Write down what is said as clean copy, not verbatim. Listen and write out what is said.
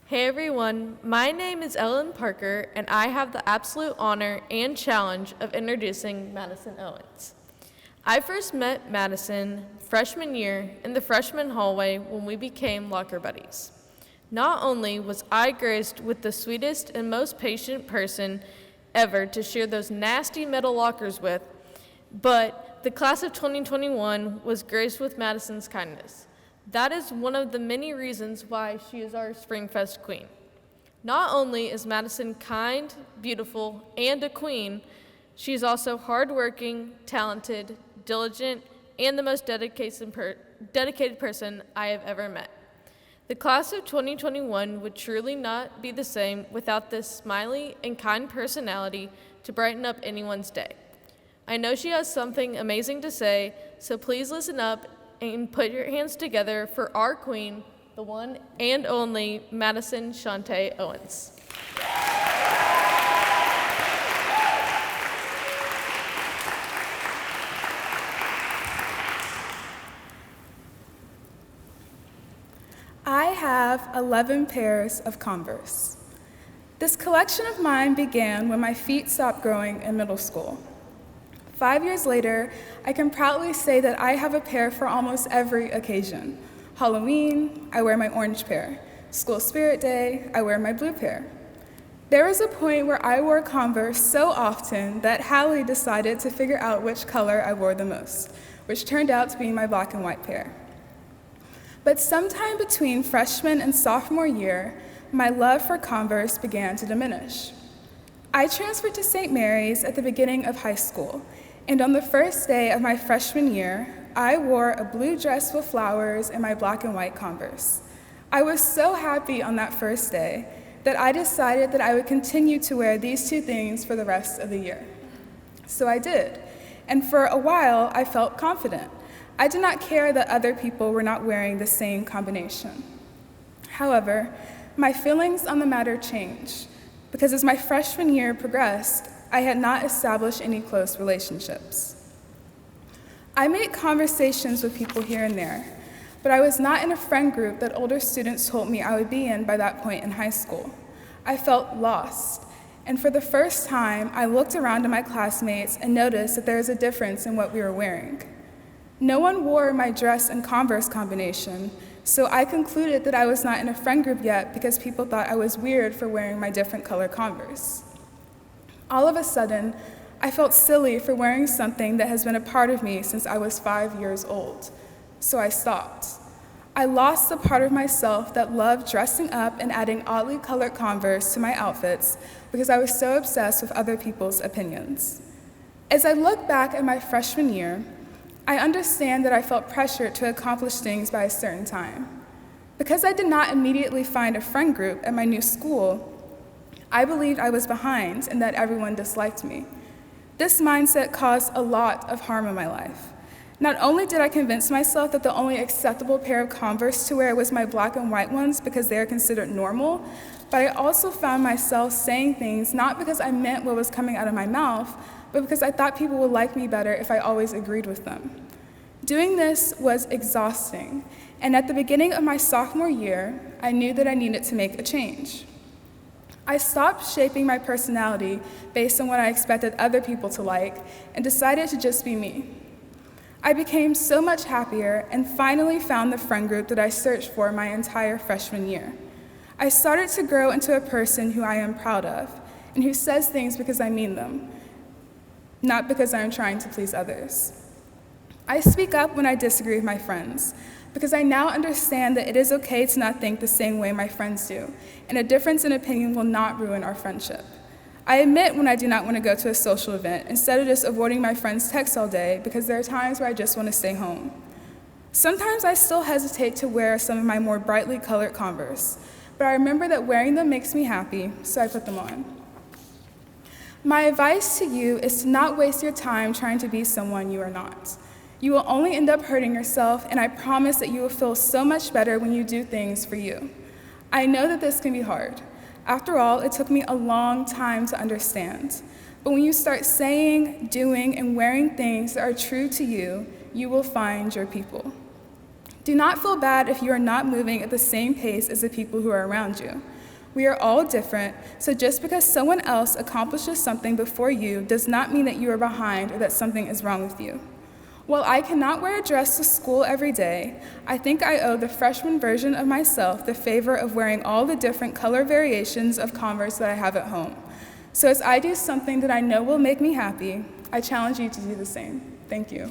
Hey everyone, my name is Ellen Parker, and I have the absolute honor and challenge of introducing Madison Owens. I first met Madison freshman year in the freshman hallway when we became locker buddies. Not only was I graced with the sweetest and most patient person ever to share those nasty metal lockers with, but the class of 2021 was graced with Madison's kindness. That is one of the many reasons why she is our Springfest queen. Not only is Madison kind, beautiful, and a queen, she is also hardworking, talented, diligent, and the most dedicated person I have ever met. The class of 2021 would truly not be the same without this smiley and kind personality to brighten up anyone's day. I know she has something amazing to say, so please listen up and put your hands together for our queen, the one and only Madison Shantae Owens. I have 11 pairs of Converse. This collection of mine began when my feet stopped growing in middle school. 5 years later, I can proudly say that I have a pair for almost every occasion. Halloween, I wear my orange pair. School Spirit Day, I wear my blue pair. There was a point where I wore Converse so often that Hallie decided to figure out which color I wore the most, which turned out to be my black and white pair. But sometime between freshman and sophomore year, my love for Converse began to diminish. I transferred to St. Mary's at the beginning of high school, and on the first day of my freshman year, I wore a blue dress with flowers and my black and white Converse. I was so happy on that first day that I decided that I would continue to wear these two things for the rest of the year. So I did, and for a while I felt confident. I did not care that other people were not wearing the same combination. However, my feelings on the matter changed, because as my freshman year progressed, I had not established any close relationships. I made conversations with people here and there, but I was not in a friend group that older students told me I would be in by that point in high school. I felt lost, and for the first time, I looked around at my classmates and noticed that there was a difference in what we were wearing. No one wore my dress and Converse combination, so I concluded that I was not in a friend group yet because people thought I was weird for wearing my different color Converse. All of a sudden, I felt silly for wearing something that has been a part of me since I was 5 years old, so I stopped. I lost the part of myself that loved dressing up and adding oddly colored Converse to my outfits because I was so obsessed with other people's opinions. As I look back at my freshman year, I understand that I felt pressured to accomplish things by a certain time. Because I did not immediately find a friend group at my new school, I believed I was behind and that everyone disliked me. This mindset caused a lot of harm in my life. Not only did I convince myself that the only acceptable pair of Converse to wear was my black and white ones because they are considered normal, but I also found myself saying things not because I meant what was coming out of my mouth, but because I thought people would like me better if I always agreed with them. Doing this was exhausting, and at the beginning of my sophomore year, I knew that I needed to make a change. I stopped shaping my personality based on what I expected other people to like and decided to just be me. I became so much happier and finally found the friend group that I searched for my entire freshman year. I started to grow into a person who I am proud of and who says things because I mean them, not because I am trying to please others. I speak up when I disagree with my friends, because I now understand that it is okay to not think the same way my friends do, and a difference in opinion will not ruin our friendship. I admit when I do not want to go to a social event, instead of just avoiding my friends' texts all day, because there are times where I just want to stay home. Sometimes I still hesitate to wear some of my more brightly colored Converse, but I remember that wearing them makes me happy, so I put them on. My advice to you is to not waste your time trying to be someone you are not. You will only end up hurting yourself, and I promise that you will feel so much better when you do things for you. I know that this can be hard. After all, it took me a long time to understand. But when you start saying, doing, and wearing things that are true to you, you will find your people. Do not feel bad if you are not moving at the same pace as the people who are around you. We are all different, so just because someone else accomplishes something before you does not mean that you are behind or that something is wrong with you. While I cannot wear a dress to school every day, I think I owe the freshman version of myself the favor of wearing all the different color variations of Converse that I have at home. So as I do something that I know will make me happy, I challenge you to do the same. Thank you.